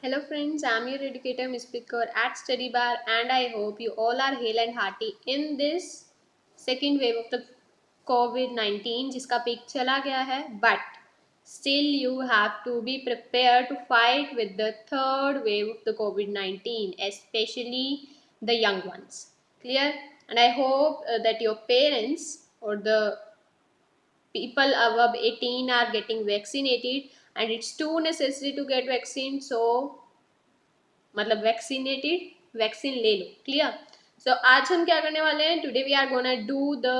Hello friends, I am your educator Miss Picker at Study Bar and I hope you all are hale and hearty in this second wave of the COVID-19 जिसका peak चला गया है but still you have to be prepared to fight with the third wave of the COVID-19 especially the young ones. Clear? And I hope that your parents or the people above 18 are getting vaccinated and it's too necessary to get vaccine so मतलब vaccinated vaccine ले लो clear so आज हम क्या करने वाले हैं today we are gonna do the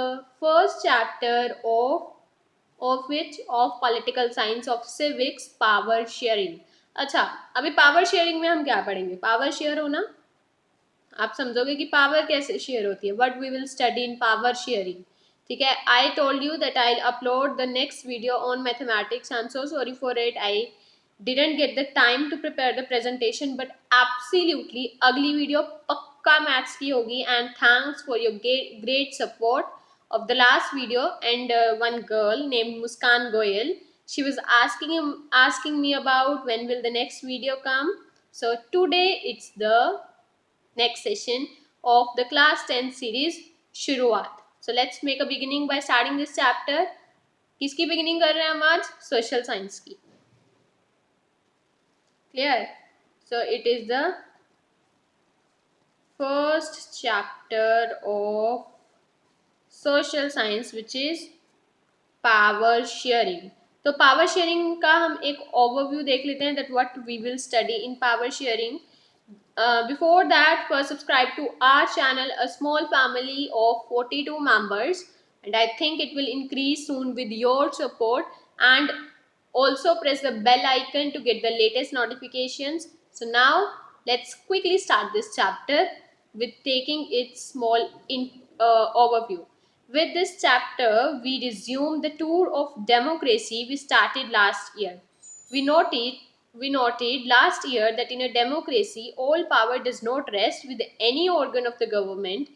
first chapter of which of political science of civics power sharing अच्छा अभी पावर शेयरिंग में हम क्या पढ़ेंगे पावर शेयर होना आप समझोगे कि पावर कैसे शेयर होती है what we will study in power sharing ठीक है I told you that I upload the next video on mathematics I am so sorry for it I didn't get the time to prepare the presentation but absolutely अगली video पक्का maths की होगी and thanks for your great support of the last video and one girl named Muskan Goyal she was asking me about when will the next video come so today it's the next session of the class 10 series शुरुआत so let's make a beginning by starting this chapter किसकी beginning कर रहे हैं हम आज social science की clear so it is the first chapter of social science which is power sharing तो power sharing का हम एक ओवरव्यू देख लेते हैं that what we will study in power sharing before that first subscribe to our channel a small family of 42 members and I think it will increase soon with your support and also press the bell icon to get the latest notifications so now let's quickly start this chapter with taking its small overview with this chapter we resume the tour of democracy we started last year we noted we noted last year that in a democracy, all power does not rest with any organ of the government,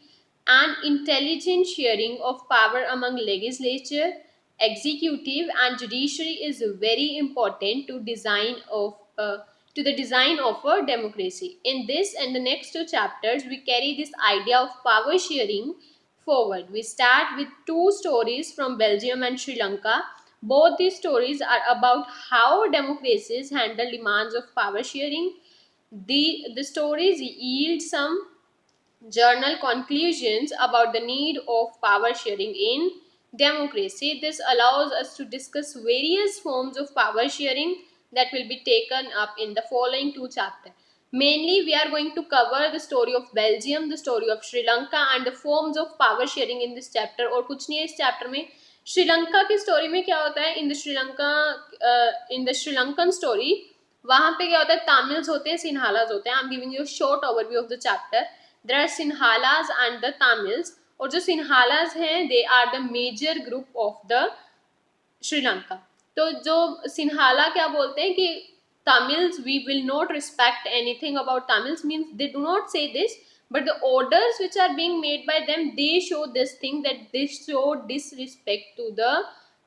and intelligent sharing of power among legislature, executive, and judiciary is very important to the design of a democracy. In this and the next two chapters, we carry this idea of power sharing forward. We start with two stories from Belgium and Sri Lanka. Both these stories are about how democracies handle demands of power sharing. The stories yield some journal conclusions about the need of power sharing in democracy. This allows us to discuss various forms of power sharing that will be taken up in the following two chapters. Mainly, we are going to cover the story of Belgium, the story of Sri Lanka and the forms of power sharing in this chapter. और कुछ नहीं है इस chapter में श्रीलंका की story में क्या होता है इन द श्रीलंकन स्टोरी वहां पे क्या होता है तमिल्स होते हैं सिन्हालाज होते हैं I am giving you short overview of the chapter there are Sinhalas and the Tamils और जो सिन्हालाज हैं they are the major group of the Sri Lanka तो जो सिन्हाला क्या बोलते हैं कि Tamils we will not respect anything about Tamils means they do not say this but the orders which are being made by them they show this thing that they show disrespect to the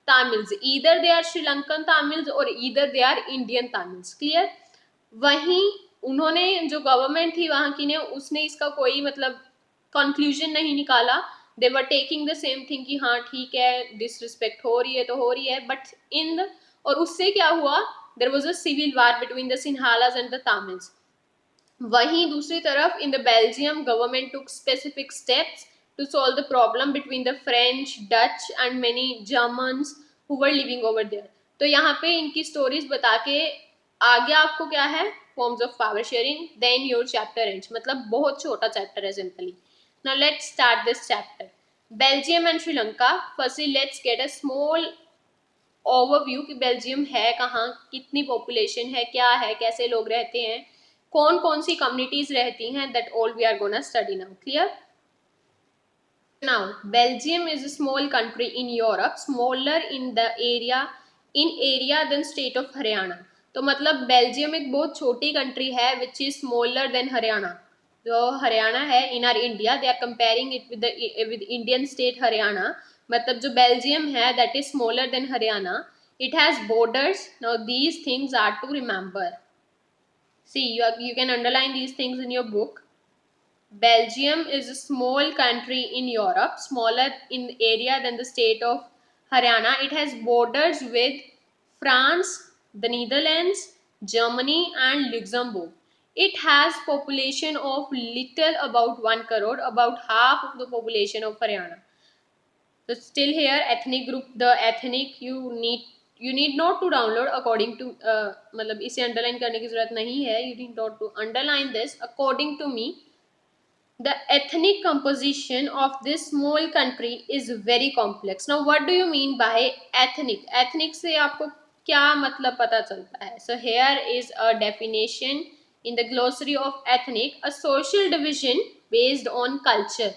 Tamils either they are Sri Lankan Tamils or either they are Indian Tamils clear वहीं उन्होंने जो government थी वहां की ने उसने इसका कोई मतलब कंक्लूजन नहीं निकाला they were taking the same thing कि हाँ ठीक है डिसरिस्पेक्ट हो रही है तो हो रही है बट और उससे क्या हुआ there was a civil war between the Sinhalas and the Tamils वहीं दूसरी तरफ in the Belgium government took specific steps to solve the problem between the French Dutch and many Germans who were living over there तो यहाँ पे इनकी stories बता के आगे आपको क्या है forms of power sharing then your chapter ends मतलब बहुत छोटा चैप्टर है simply now let's start this chapter Belgium and Sri Lanka firstly let's get a small overview कि बेल्जियम है कहाँ कितनी पॉपुलेशन है क्या है कैसे लोग रहते हैं कौन कौन सी कम्युनिटीज रहती हैं that all we are gonna study now clear now Belgium is a small country in Europe smaller in area than state of Haryana तो मतलब बेल्जियम एक बहुत छोटी कंट्री है which is smaller than Haryana जो हरियाणा है in our India they are comparing it with Indian state Haryana मतलब जो बेल्जियम है that is smaller than Haryana it has borders now these things are to remember See, you can underline these things in your book. Belgium is a small country in Europe, smaller in area than the state of Haryana. It has borders with France, the Netherlands, Germany and Luxembourg. It has population of little about 1 crore, about half of the population of Haryana. So still here ethnic group, the ethnic you need not to download according to मतलब इसे underline करने की जरूरत नहीं है. You need not to underline this. According to me, the ethnic composition of this small country is very complex. Now what do you mean by ethnic? Ethnic से आपको क्या मतलब पता चलता है? So here is a definition in the glossary of ethnic: a social division based on culture,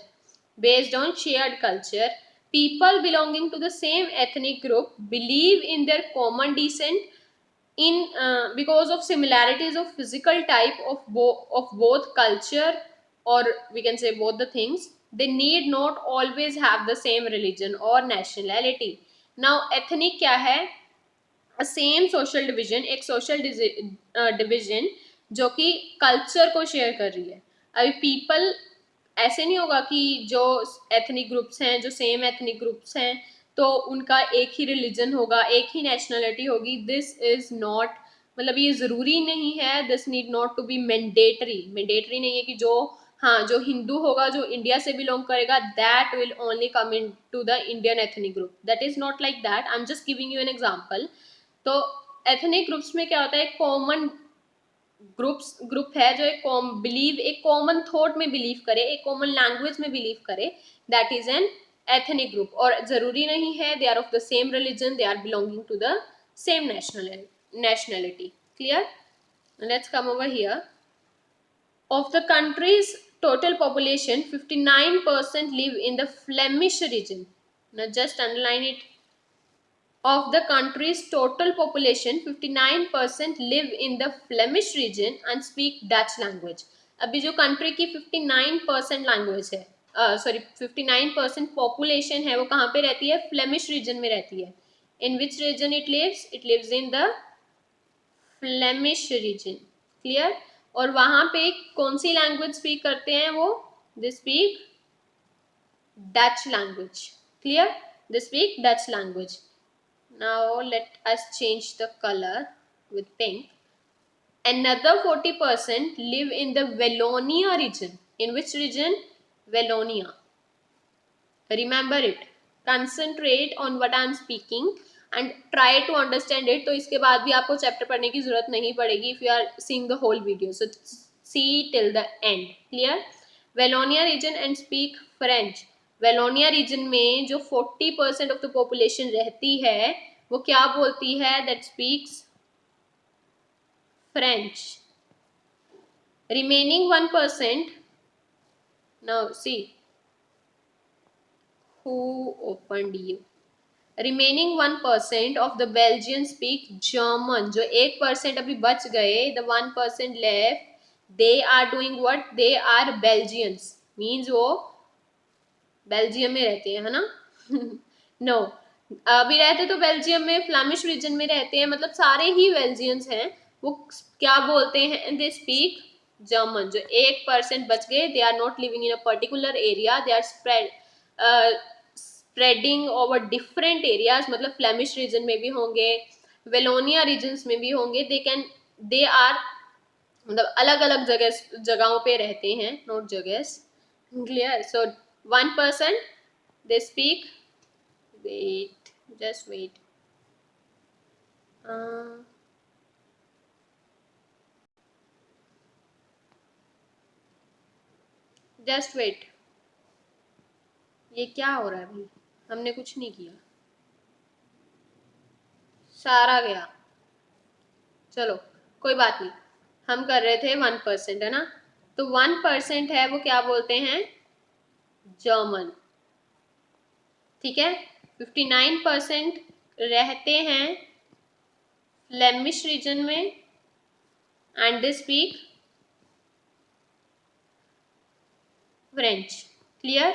based on shared culture. People belonging to the same ethnic group believe in their common descent in because of similarities of physical type of both culture, or we can say both the things. They need not always have the same religion or nationality. Now ethnic क्या है? Same social division, एक social division जो कि culture को share कर रही है. अभी पीपल ऐसे नहीं होगा कि जो एथनिक ग्रुप्स हैं, जो सेम एथनिक ग्रुप्स हैं, तो उनका एक ही रिलीजन होगा, एक ही नेशनलिटी होगी. दिस इज नॉट, मतलब ये ज़रूरी नहीं है. This need not to be mandatory. Mandatory नहीं है कि जो, हाँ, जो हिंदू होगा, जो इंडिया से बिलोंग करेगा, that will only come into the Indian ethnic group. That is not like that. I am just giving you an example. तो एथनिक ग्रुप्स में क्या होता है? कॉमन ग्रुप है जो एक कॉमन थॉट में बिलीव करे, एक कॉमन लैंग्वेज में बिलीव करे. That is an ethnic group. और जरूरी नहीं है they are of the same religion, they are belonging to the same nationality. Clear? Let's come over here. Of the country's total population, 59% live in the Flemish region. Now just underline it. Of the country's total population, 59% live in the Flemish region and speak Dutch language. अभी जो country की 59% language है, sorry 59% population है, वो कहाँ पे रहती है? फ्लेमिश रीजन में रहती है. In which region it lives? It lives in the Flemish region. Clear? और वहां पे कौन सी लैंग्वेज स्पीक करते हैं वो? They speak Dutch language. Clear? They speak Dutch language. Now let us change the color with pink. Another 40% live in the Wallonia region. In which region? Wallonia. Remember it. Concentrate on what I am speaking and try to understand it. तो इसके बाद भी आपको chapter पढ़ने की जरूरत नहीं पड़ेगी if you are seeing the whole video. So see till the end. Clear? Wallonia region and speak French. Wallonia region में जो 40% of the population रहती है, वो क्या बोलती है? That speaks French. Remaining 1%. Now see who opened you. Remaining 1% of the Belgians speak German. जो 1% अभी बच गए, the 1% left, they are doing what? They are Belgians. Means वो बेल्जियम में रहते हैं, है ना? नो अभी रहते तो बेल्जियम में, फ्लैमिश रीजन में रहते हैं, मतलब सारे ही बेल्जियंस हैं. वो क्या बोलते हैं? They speak German. जो 1% बच गए, they are not living in a particular area, they are spreading over different areas. मतलब फ्लैमिश रीजन में भी होंगे, वेलोनिया रीजन्स में भी होंगे. दे आर मतलब अलग अलग जगहों पे रहते हैं, नॉट जगह. Clear? So 1% they speak, wait, just wait, just wait. ये क्या हो रहा है भाई? हमने कुछ नहीं किया, सारा गया. चलो कोई बात नहीं, हम कर रहे थे 1%, है ना? तो 1% है वो क्या बोलते हैं? जर्मन. ठीक है? 59% रहते हैं फ्लेमिश रीजन में and they speak French. Clear?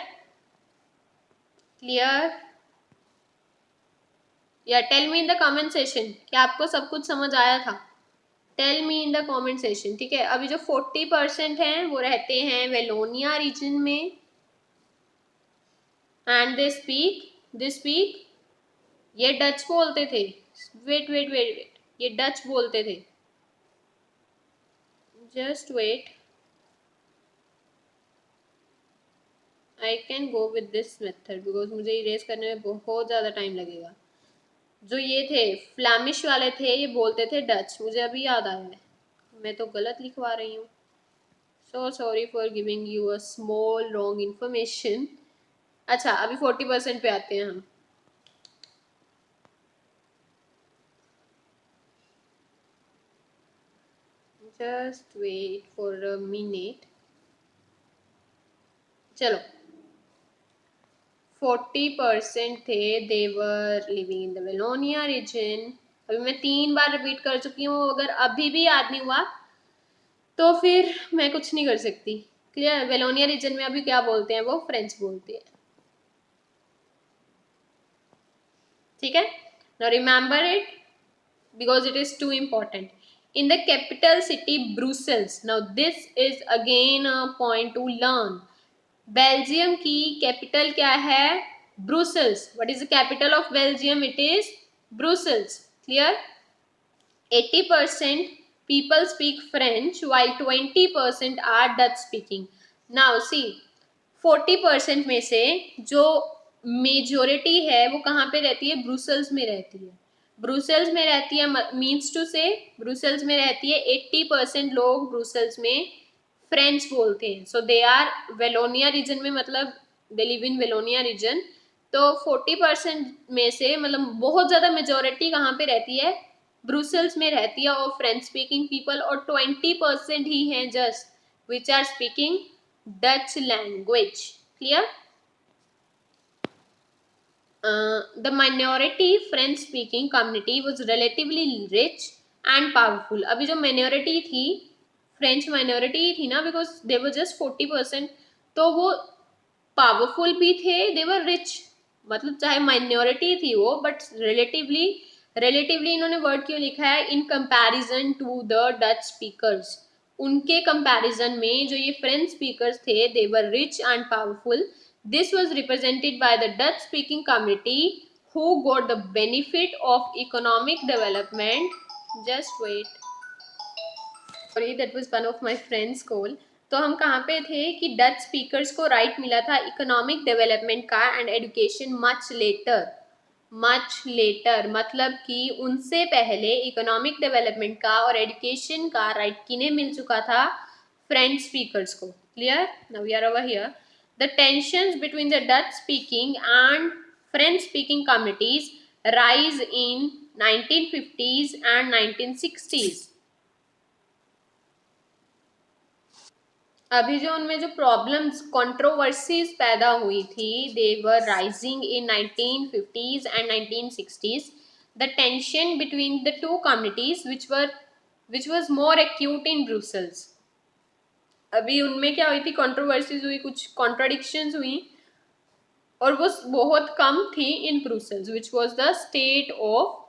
Clear? या tell me in the comment session कि आपको सब कुछ समझ आया था. Tell me in the comment session. ठीक है, अभी जो 40% हैं वो रहते हैं वेलोनिया रीजन में एंड दे स्पीक ये डच बोलते थे। वेट वेट वेट वेट, ये डच बोलते थे। Just wait, I can go with this method because मुझे इरेज करने में बहुत ज़्यादा टाइम लगेगा। जो ये थे फ्लैमिश वाले थे ये बोलते थे डच, मुझे अभी याद आया है, मैं तो गलत लिखवा रही हूँ। So sorry for giving you a small wrong information. अच्छा, अभी 40% पे आते हैं हम। Just wait for a minute. चलो, 40% थे, they were living in the Wallonia region. अभी मैं 3 बार रिपीट कर चुकी हूँ, अगर अभी भी याद नहीं हुआ तो फिर मैं कुछ नहीं कर सकती। क्लियर? वेलोनिया रीजन में अभी क्या बोलते हैं, वो फ्रेंच बोलते हैं। ठीक है, now remember it because it is too important. In the capital city Brussels, now this is again a point to learn. Belgium की कैपिटल क्या है? Brussels. What is the capital of Belgium? It is Brussels. Clear? 80% people speak French while 20% are Dutch speaking. Now see, 40% में से जो majority है वो कहाँ पे रहती है? ब्रुसेल्स में रहती है। ब्रुसेल्स में रहती है मीन्स टू से ब्रुसेल्स में रहती है 80% लोग ब्रुसेल्स में फ्रेंच बोलते हैं। So they are Wallonia region में, मतलब they live in Wallonia region. तो 40% में से मतलब बहुत ज़्यादा मेजोरिटी कहाँ पे रहती है? ब्रुसेल्स में रहती है और फ्रेंच स्पीकिंग पीपल, और 20% ही हैं just which are speaking Dutch language. Clear? The minority French speaking community was relatively rich and powerful. अभी जो minority थी, फ्रेंच माइनॉरिटी थी ना, बिकॉज दे वर जस्ट 40%, तो वो पावरफुल भी थे, दे वर रिच। मतलब चाहे माइनॉरिटी थी वो, बट रिलेटिवली रिलेटिवली इन्होंने वर्ड क्यों लिखा है? In comparison to the Dutch speakers, उनके कंपैरिजन में जो ये फ्रेंच स्पीकर्स थे, they were rich and powerful. This was represented by the Dutch speaking community who got the benefit of economic development. Just wait. Sorry, that was one of my friends call. तो हम कहाँ पे थे कि Dutch speakers को right मिला था economic development का एंड एजुकेशन मच लेटर मतलब कि उनसे पहले इकोनॉमिक डेवलपमेंट का और एजुकेशन का राइट किन्हें मिल चुका था? फ्रेंच स्पीकर्स को। Clear? Now we are over here. The tensions between the Dutch speaking and French speaking communities rise in 1950s and 1960s। अभी जो उनमें जो प्रॉब्लम्स कंट्रोवर्सीज पैदा हुई थी, they were rising in 1950s and 1960s। The tension between the two communities which was more acute in Brussels. अभी उनमें क्या हुई थी? कंट्रोवर्सीज हुई, कुछ कॉन्ट्राडिक्शंस हुई, और वो बहुत कम थी in Brussels which was the state of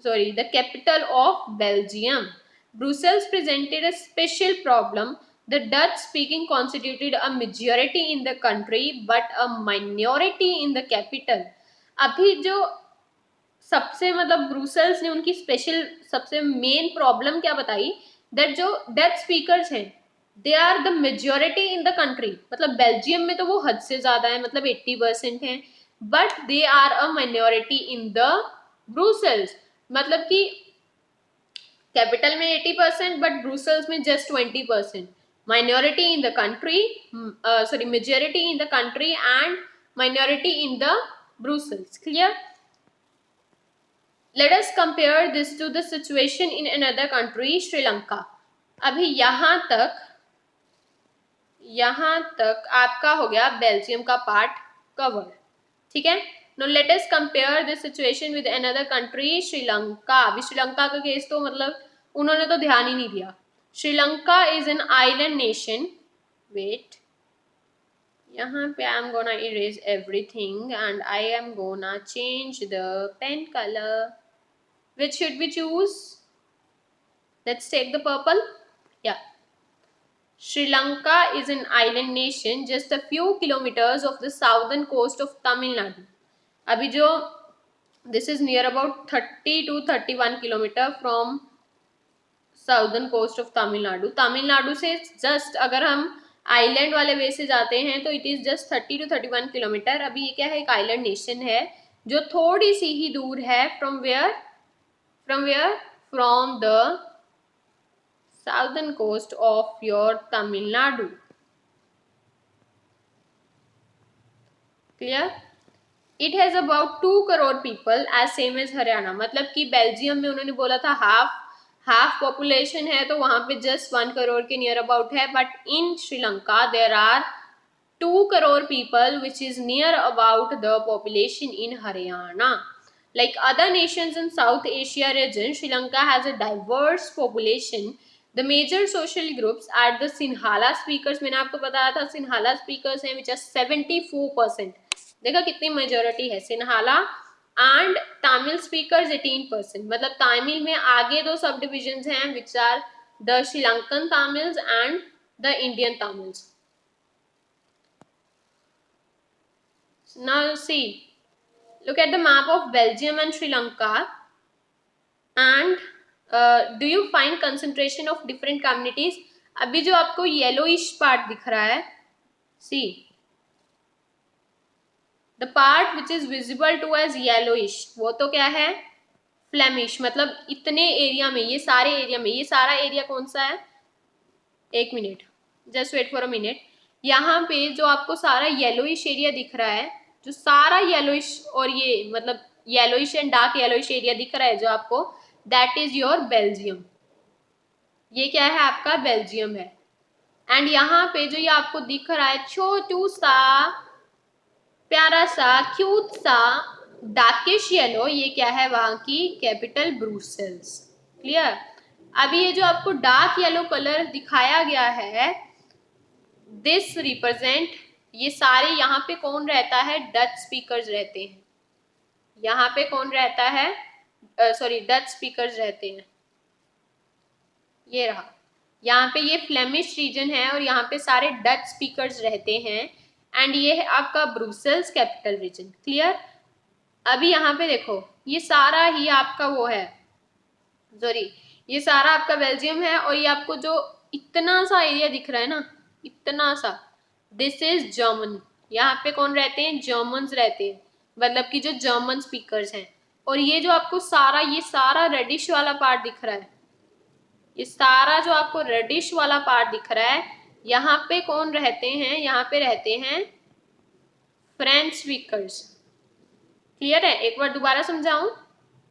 the capital of Belgium. Brussels presented a special problem. The Dutch speaking constituted a majority in the country but a minority in the capital. अभी जो सबसे मतलब Brussels ने उनकी special सबसे main problem क्या बताई? That जो डच स्पीकर्स हैं, they are the majority in the country. मतलब बेल्जियम में तो वो हद से ज्यादा है, मतलब 80% हैं, but they are a minority in the Brussels. मतलब कि कैपिटल में 80% बट ब्रुसेल्स में just 20%। Minority in the country, sorry majority in the country and minority in the Brussels. Clear? Let us compare this to the situation in another country, Sri Lanka. अभी यहाँ तक आपका हो गया Belgium का part cover. ठीक है? Now let us compare this situation with another country, Sri Lanka. अभी श्रीलंका का केस तो मतलब उन्होंने तो ध्यान ही नहीं दिया। Sri Lanka is an island nation. Wait, यहाँ पे I am gonna erase everything and I am gonna change the pen color. Which should we choose? Let's take the purple. Yeah. Sri Lanka is an island nation just a few kilometers of the southern coast of Tamil Nadu. अभी जो this is near about 30 to 31 kilometer from southern coast of Tamil Nadu. Tamil Nadu से just अगर हम island वाले वे से जाते हैं तो it is just 30 to 31 kilometre. अभी ये क्या है, एक आइलैंड नेशन है जो थोड़ी सी ही दूर है from where from the southern coast of your Tamil Nadu. Clear. It has about 2 crore people as same as Haryana. मतलब कि बेल्जियम में उन्होंने बोला था हाफ पॉपुलेशन है तो वहां पे जस्ट 1 करोड़ के नियर अबाउट है. But in Sri Lanka there are 2 crore people which is near about the population in Haryana. Like other nations in South Asia region, Sri Lanka has a diverse population. The major social groups are the Sinhala speakers. मैंने आपको बताया था Sinhala speakers हैं which are 74%. देखा कितनी majority है. Sinhala and Tamil speakers 18%. मतलब तमिल में आगे दो सब डिविजन्स हैं which are the Sri Lankan Tamils and the Indian Tamils. Now see, look at the map of Belgium and Sri Lanka and do you find concentration of different communities. अभी जो आपको येलोइश पार्ट दिख रहा है, see the part which is visible to as yellowish, वो तो क्या है, फ्लेमिश. मतलब इतने एरिया में, ये सारे एरिया में, ये सारा एरिया कौन सा है, एक मिनट, just wait for a minute. यहाँ पे जो आपको सारा येलोइश एरिया दिख रहा है, जो सारा येलोइश और ये मतलब yellowish and dark yellowish area दिख रहा है जो आपको, दैट इज योर बेल्जियम. ये क्या है, आपका बेल्जियम है. एंड यहाँ पे जो ये आपको दिख रहा है छोटू सा प्यारा सा क्यूट सा डार्किश येलो, ये क्या है, वहां की कैपिटल ब्रुसेल्स. क्लियर. अभी ये जो आपको डार्क येलो कलर दिखाया गया है, दिस रिप्रेजेंट, ये सारे यहाँ पे कौन रहता है, डच स्पीकर्स रहते हैं. यहाँ पे कौन रहता है, सॉरी डच स्पीकर्स रहते हैं. ये रहा, यहाँ पे ये फ्लेमिश रीजन है और यहाँ पे सारे डच स्पीकर्स रहते हैं. एंड ये है आपका ब्रुसेल्स कैपिटल रीजन. क्लियर. अभी यहाँ पे देखो, ये सारा ही आपका वो है, सॉरी ये सारा आपका बेल्जियम है. और ये आपको जो इतना सा एरिया दिख रहा है ना, इतना सा, दिस इज जर्मन. यहाँ पे कौन रहते हैं, जर्मन्स रहते हैं, मतलब कि जो जर्मन स्पीकर्स हैं. और ये जो आपको सारा, ये सारा रेडिश वाला पार्ट दिख रहा है, ये सारा जो आपको रेडिश वाला पार्ट दिख रहा है, यहाँ पे कौन रहते हैं, यहाँ पे रहते हैं फ्रेंच स्पीकर्स. क्लियर है. एक बार दोबारा समझाऊं,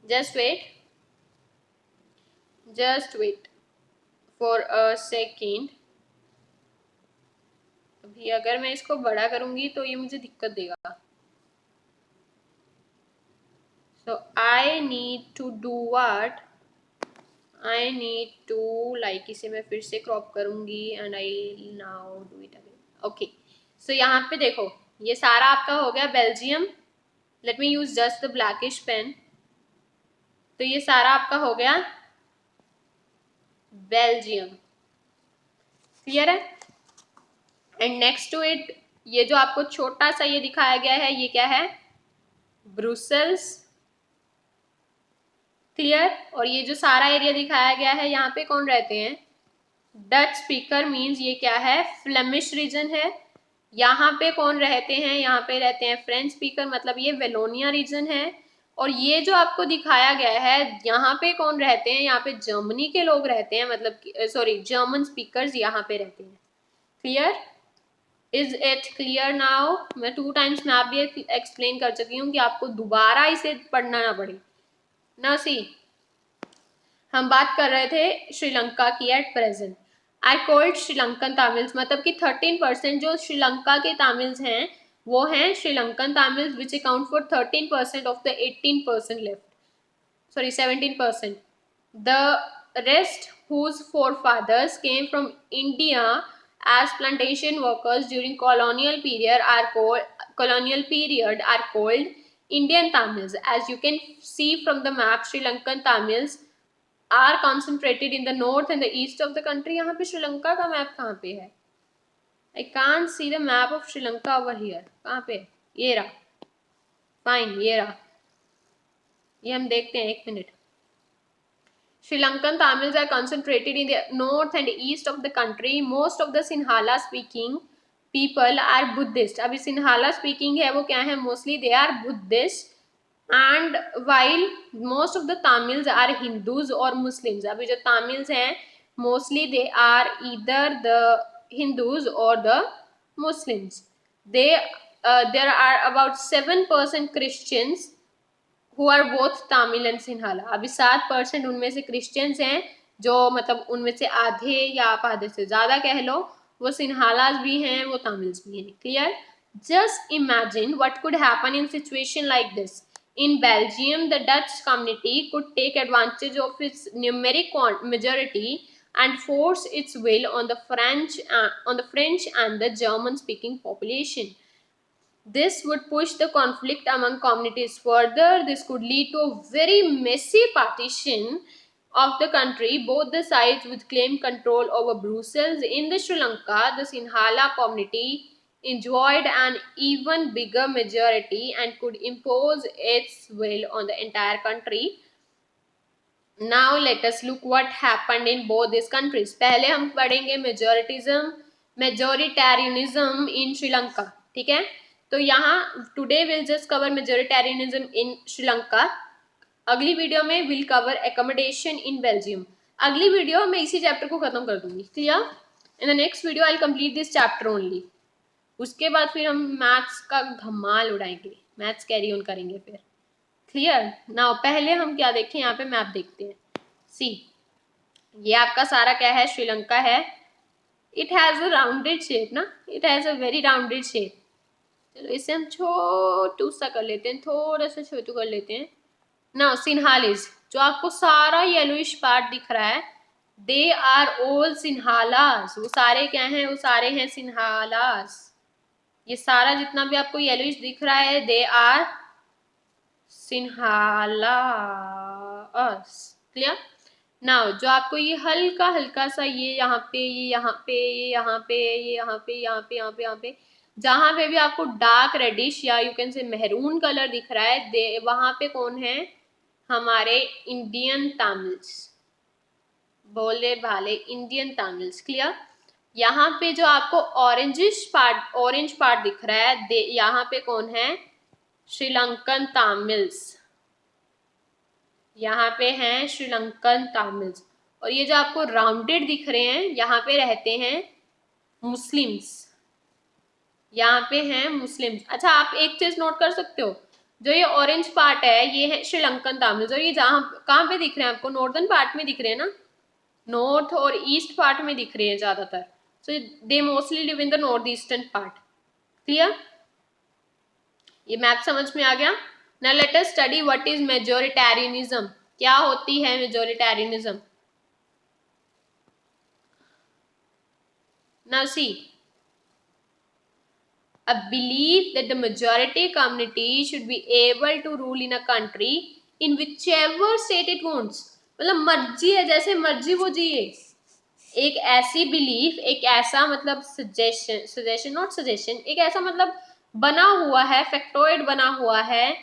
just wait for a second. अभी अगर मैं इसको बड़ा करूंगी तो ये मुझे दिक्कत देगा. So I need to do what, I need to like, इसे मैं फिर से क्रॉप करूंगी and I now do it again. Okay. So यहाँ पे देखो, ये सारा आपका हो गया Belgium. Let me use just the blackish pen. तो ये सारा आपका हो गया बेल्जियम. क्लियर है. एंड नेक्स्ट टू इट, ये जो आपको छोटा सा ये दिखाया गया है, ये क्या है, ब्रुसेल्स. क्लियर. और ये जो सारा एरिया दिखाया गया है, यहाँ पे कौन रहते हैं, डच स्पीकर, मीन्स ये क्या है, फ्लेमिश रीजन है. यहाँ पे कौन रहते हैं, यहाँ पे रहते हैं फ्रेंच स्पीकर, मतलब ये वेलोनिया रीजन है. और ये जो आपको दिखाया गया है, यहाँ पे कौन रहते हैं, यहाँ पे जर्मनी के लोग रहते हैं, मतलब सॉरी जर्मन स्पीकर्स यहाँ पे रहते हैं. Clear. Is it clear now. मैं 2 टाइम्स मैं भी एक्सप्लेन कर चुकी हूँ कि आपको दोबारा इसे पढ़ना ना पड़े ना. सी, हम बात कर रहे थे श्रीलंका की at present. I called Sri Lankan Tamils, मतलब कि 13% जो श्रीलंका के तमिल्स हैं वो हैं Sri Lankan Tamils which account for 13% of the 18% left, sorry 17%. The rest whose forefathers came from India as plantation workers during colonial period are called Indian Tamils. As you can see from the map, Sri Lankan Tamils are concentrated in the north and the east of the country. यहाँ पे श्रीलंका का map कहाँ पे है? I can't see the map of Sri Lanka over here. कहाँ पे? ये रहा, फाइन, ये रहा, ये हम देखते हैं, एक minute. Sri Lankan Tamils are concentrated in the north and east of the country. Most of the Sinhala speaking people are Buddhist. अभी Sinhala speaking है वो क्या है? Mostly they are Buddhist. And while most of the Tamils are Hindus or Muslims. अभी जो Tamils हैं mostly they are either the Hindus or the Muslims. There are about 7% Christians who are both Tamil and Sinhala. अभी 7% उनमें से Christians हैं, जो मतलब उनमें से आधे या आप आधे से ज़्यादा कह लो वो सिन्हालाज भी हैं, वो तमिल्स भी हैं। Clear? Just imagine what could happen in situation like this. In Belgium, the Dutch community could take advantage of its numeric majority and force its will on the French and the German-speaking population. This would push the conflict among communities further. This could lead to a very messy partition of the country. Both the sides would claim control over Brussels. In the Sri Lanka, the Sinhala community enjoyed an even bigger majority and could impose its will on the entire country. Now let us look what happened in both these countries. पहले हम पढ़ेंगे majoritarianism in Sri Lanka. ठीक है, तो यहाँ today will just cover majoritarianism in Sri Lanka. अगली video में will cover accommodation in Belgium. अगली वीडियो में इसी चैप्टर को खत्म कर दूंगी। क्लियर? In the next video I will complete this chapter only. उसके बाद फिर हम मैथ्स का धमाल उड़ाएंगे, मैथ्स कैरी ऑन करेंगे फिर। क्लियर? नाउ पहले हम क्या देखें, यहाँ पे मैप देखते हैं। सी, ये आपका सारा क्या है? श्रीलंका है। It has a rounded shape ना, it has a very rounded shape. चलो इसे हम छोटू सा कर लेते हैं, थोड़ा सा छोटू कर लेते हैं। नाउ सिन्हालीज, जो आपको सारा येलोइश पार्ट दिख रहा है, दे आर ऑल सिन्हालास। वो सारे क्या हैं? वो सारे हैं सिन्हालास। ये सारा जितना भी आपको येलोइश दिख रहा है, they are Sinhalas. Clear? Now जो आपको ये हल्का हल्का सा ये यहाँ पे, ये यहाँ पे, ये यहाँ पे, ये यहाँ पे, यहाँ पे, यहाँ पे, यहाँ पे, जहाँ पे भी आपको डार्क रेडिश या you can say maroon colour दिख रहा है, वहां पे कौन है? हमारे इंडियन तमिल्स, बोले भाले इंडियन तमिल्स। क्लियर? यहाँ पे जो आपको ऑरेंज पार्ट दिख रहा है, यहाँ पे कौन है? श्रीलंकन तमिल्स। यहाँ पे हैं श्रीलंकन तमिल्स। और ये जो आपको राउंडेड दिख रहे हैं, यहाँ पे रहते हैं मुस्लिम्स। यहाँ पे हैं मुस्लिम्स। अच्छा, आप एक चीज नोट कर सकते हो, जो ये ऑरेंज पार्ट है ये है श्रीलंकन तमिल्स, और ये जहाँ कहाँ पे दिख रहे हैं आपको? नॉर्दर्न पार्ट में दिख रहे हैं ना, नॉर्थ और ईस्ट पार्ट में दिख रहे हैं ज्यादातर। So they mostly live in the north eastern part. Clear? ये मैप समझ में आ गया? Now let us study what is majoritarianism. क्या होती है majoritarianism? Now see, a belief that the majority community should be able to rule in a country in whichever state it wants. मतलब मर्जी है, जैसे मर्जी वो जिए। एक ऐसी बिलीफ, एक ऐसा मतलब सजेशन नॉट सजेशन, एक ऐसा मतलब बना हुआ है, फैक्टॉइड बना हुआ है।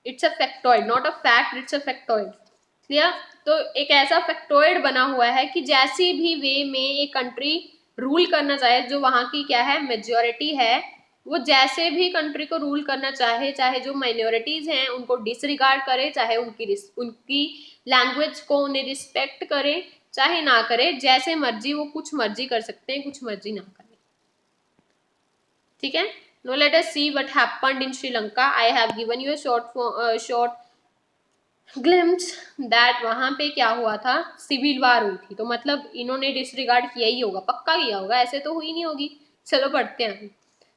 It's a factoid, not a fact, it's a factoid. Clear? तो एक ऐसा फैक्टॉइड बना हुआ है कि जैसी भी वे में एक कंट्री रूल करना चाहे, जो वहाँ की क्या है? मेजॉरिटी है, वो जैसे भी कंट्री को रूल करना चाहे, चाहे जो माइनॉरिटीज हैं उनको डिसरिगार्ड करे, चाहे उनकी लैंग्वेज को उन्हें रिस्पेक्ट करे, चाहे ना करे, जैसे मर्जी वो कुछ मर्जी कर सकते हैं, कुछ मर्जी ना करें। ठीक है? Now let us see what happened in Sri Lanka. I have given you a short glimpse that वहां पे क्या हुआ था? सिविल वार हुई थी, तो मतलब इन्होंने डिसरिगार्ड किया ही होगा, पक्का किया होगा, ऐसे तो हुई नहीं होगी। चलो पढ़ते हैं।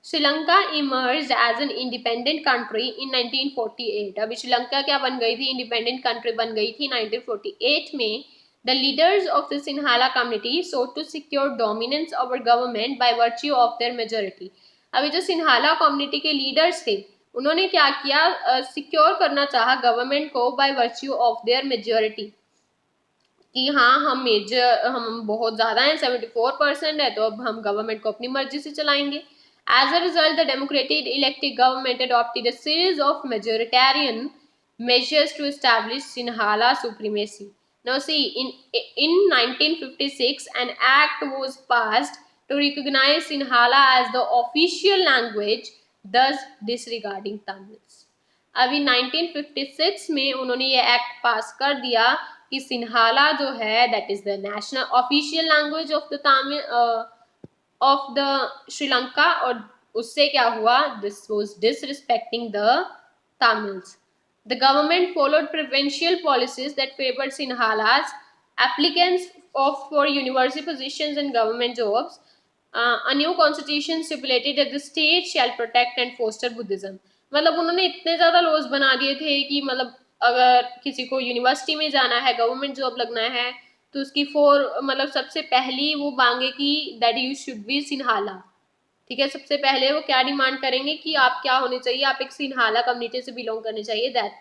Sri Lanka emerge as an independent country in 1948। अभी श्रीलंका क्या बन गई थी? इंडिपेंडेंट कंट्री बन गई थी 1948 में। The leaders of the Sinhala community sought to secure dominance over government by virtue of their majority. अभी जो सिन्हाला कम्युनिटी के लीडर्स थे, उन्होंने क्या किया? सिक्योर करना चाहा गवर्नमेंट को by virtue of their majority. कि हाँ हम बहुत ज़्यादा हैं, 74% है, तो अब हम गवर्नमेंट को अपनी मर्जी से चलाएंगे. As a result the democratic elected government adopted a series of majoritarian measures to establish Sinhala supremacy. Now see, in 1956 an act was passed to recognize Sinhala as the official language, thus disregarding Tamils. अभी 1956 में उन्होंने ये act पास कर दिया कि सिन्हाला जो है that is the national official language of the Tamil of the Sri Lanka, और उससे क्या हुआ, this was disrespecting the Tamils. The government followed provincial policies that favored Sinhalas. Applicants for university positions and government jobs. A new constitution stipulated that the state shall protect and foster Buddhism. मतलब उन्होंने इतने ज़्यादा laws बना दिए थे कि मतलब अगर किसी को यूनिवर्सिटी में जाना है, गवर्नमेंट जॉब लगना है, तो उसकी मतलब सबसे पहली वो मांगे कि that you should be Sinhala. ठीक है, सबसे पहले वो क्या डिमांड करेंगे कि आप क्या होने चाहिए, आप एक सिन्हाला कम्युनिटी से बिलोंग करने चाहिए, दैट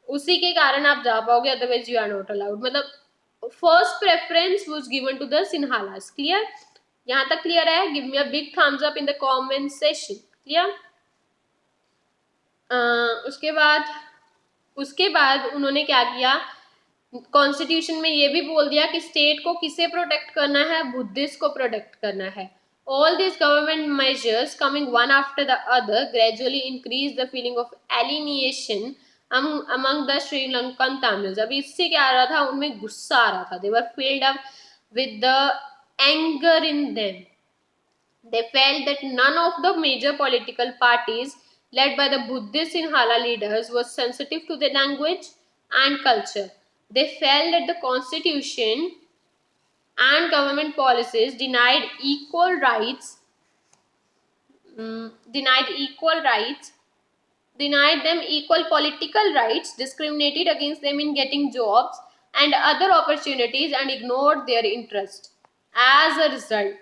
उसी के कारण आप जा पाओगे, otherwise you are not allowed. मतलब first preference was given to the Sinhalas. Clear? यहाँ तक क्लियर है? Give me a big thumbs up in the comment session. Clear? उसके बाद उन्होंने क्या किया, कॉन्स्टिट्यूशन में ये भी बोल दिया कि स्टेट को किसे प्रोटेक्ट करना है, बुद्धिस्ट को प्रोटेक्ट करना है. All these government measures coming one after the other gradually increase the feeling of alienation among the Sri Lankan Tamils. अभी इससे क्या आ रहा था, उनमें गुस्सा आ रहा था. They were filled up with the anger in them. They felt that none of the major political parties led by the Buddhist Sinhala leaders was sensitive to the language and culture. They felt that the constitution and government policies denied equal rights, denied them equal political rights, discriminated against them in getting jobs and other opportunities, and ignored their interest. As a result,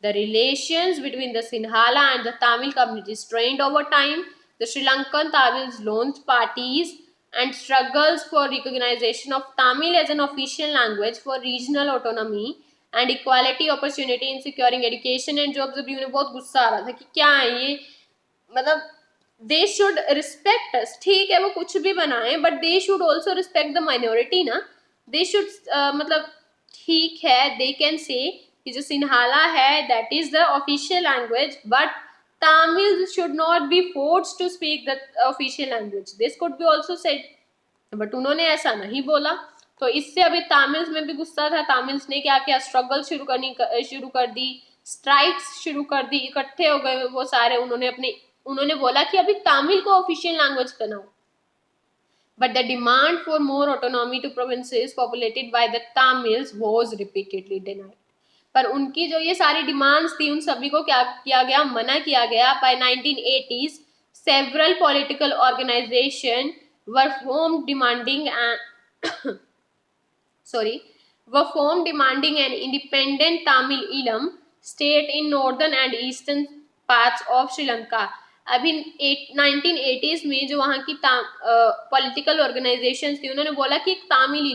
the relations between the Sinhala and the Tamil communities strained over time. The Sri Lankan Tamils launched parties and struggles for recognition of Tamil as an official language for regional autonomy and equality opportunity in securing education and jobs. अभी उन्हें बहुत गुस्सा आ रहा था कि क्या है ये, मतलब दे शुड रिस्पेक्ट अस. ठीक है, वो कुछ भी बनाए, but they should also respect the minority ना. दे शुड मतलब ठीक है, दे कैन से कि जो सिन्हाला है that is the official language, but Tamils should not be forced to speak the official language. This could be also said, but उन्होंने ऐसा नहीं बोला. तो इससे अभी तामिल्स में भी गुस्सा था. तामिल्स ने क्या किया, स्ट्रगल शुरू कर दी, स्ट्राइक्स शुरू कर दी, इकट्ठे हो गए वो सारे. उन्होंने बोला कि अभी तमिल को ऑफिशियल लैंग्वेज बनाओ. But the demand for more autonomy to provinces populated by the Tamils was repeatedly denied. पर उनकी जो ये सारी डिमांड्स थी, उन सभी को क्या किया गया, मना किया गया. By 1980s, several political organizations were formed demanding an independent Tamil Eelam state in northern and eastern parts of Sri Lanka. अभी 1980s में जो वहाँ की पॉलिटिकल ऑर्गेनाइजेशंस थी, उन्होंने बोला कि तामिल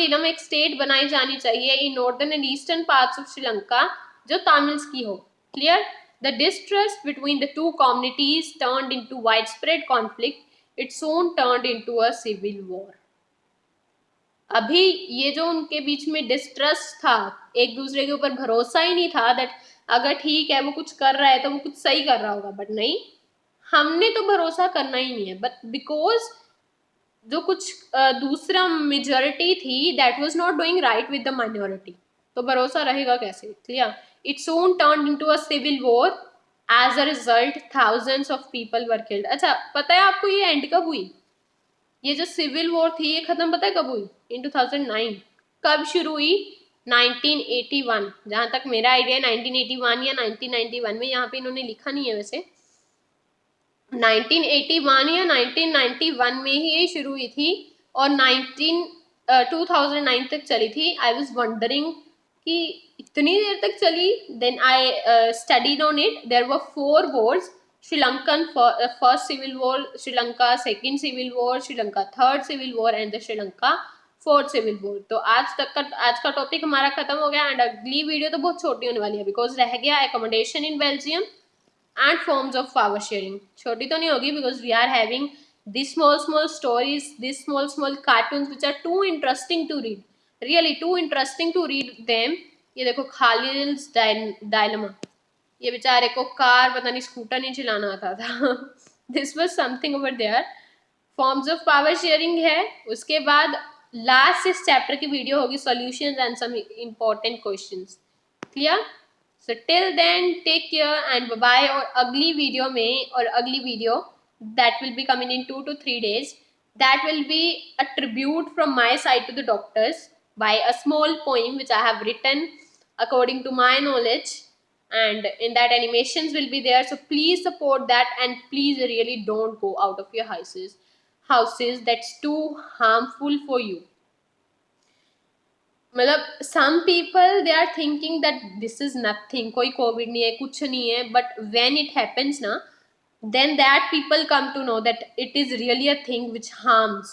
इलम एक स्टेट बनाई जानी चाहिए in northern and eastern parts of Sri Lanka जो तामिल्स की हो. Clear? The distrust between the two communities turned into widespread conflict. It soon turned into a civil war. अभी ये जो उनके बीच में डिस्ट्रस्ट था, एक दूसरे के ऊपर भरोसा ही नहीं था, दैट अगर ठीक है वो कुछ कर रहा है तो वो कुछ सही कर रहा होगा, बट नहीं, हमने तो भरोसा करना ही नहीं है. बट बिकॉज जो कुछ दूसरा मेजॉरिटी थी that was not doing right with the minority, तो भरोसा रहेगा कैसे. Clear? It soon turned into a civil war. As a result thousands of people were killed. अच्छा, पता है आपको ये एंड कब हुई? ये जो सिविल वॉर थी ये खत्म पता है कब हुई? इन 2009. कब शुरू हुई? 1981. जहां तक मेरा आइडिया 1981 या 1991 में, यहाँ पे इन्होंने लिखा नहीं है वैसे. 1981 या 1991 में ही ये शुरू हुई थी और 2009 तक चली थी. आई वॉज वंडरिंग कि इतनी देर तक चली. Then I studied on it. There were 4 wars. Sri Lankan first civil war, Sri Lanka second civil war, Sri Lanka third civil war, and the Sri Lanka 4th civil board. तो आज का topic हमारा खत्म हो गया, and अगली video तो बहुत छोटी होने वाली है बिकॉज रह गया accommodation in Belgium and forms of power sharing। छोटी तो नहीं होगी because we are having these small stories, these small cartoons which are too interesting to read, really too interesting to read them। ये देखो खालिल्स dilemma, ये बेचारे को car पता नहीं स्कूटर नहीं चलाना आता था this was something over there. Forms of power sharing है, उसके बाद लास्ट इस चैप्टर की वीडियो होगी solutions and some important questions. Clear? So till then take care and bye bye। और अगली वीडियो में, और अगली video that will be coming in 2 to 3 days, that will be a tribute from my side to the doctors by a small poem which I have written according to my knowledge, and in that animations will be there, so please support that and please really don't go out of your houses, that's too harmful for you। मतलब some people they are thinking that this is nothing, कोई Covid नहीं है, कुछ नहीं है, but when it happens ना, then that people come to know that it is really a thing which harms।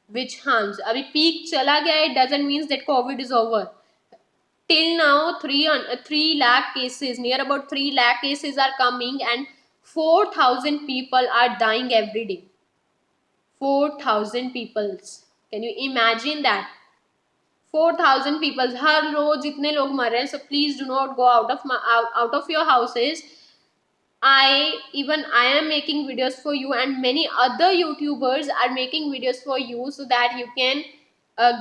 अभी peak चला गया, it doesn't mean that covid is over। till now 3 lakh cases, near about 3 lakh cases are coming, and 4,000 people are dying every day। 4,000 peoples, can you imagine that? 4,000 people हर रोज इतने लोग मर रहे हैं। so please do not go out of your houses। I am making videos for you, and many other YouTubers are making videos for you so that you can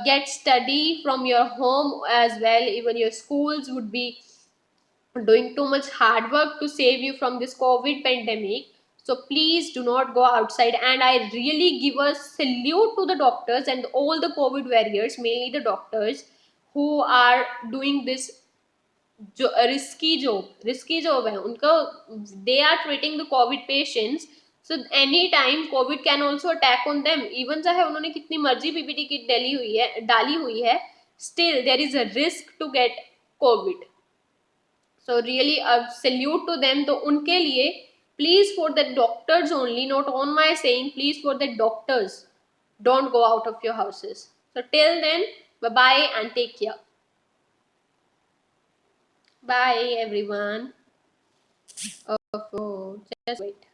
get study from your home as well। Even your schools would be doing too much hard work to save you from this COVID pandemic। So please do not go outside, and I really give a salute to the doctors and all the COVID warriors, mainly the doctors who are doing this जो risky job है उनका। They are treating the covid patients, so any time covid can also attack on them. Even चाहे उन्होंने कितनी मर्जी PPT kit डाली हुई है, still there is a risk to get covid. So really salute to them. तो उनके लिए please for the doctors only, not on my saying, please for the doctors don't go out of your houses। so till then bye bye and take care। bye everyone। oh, just wait।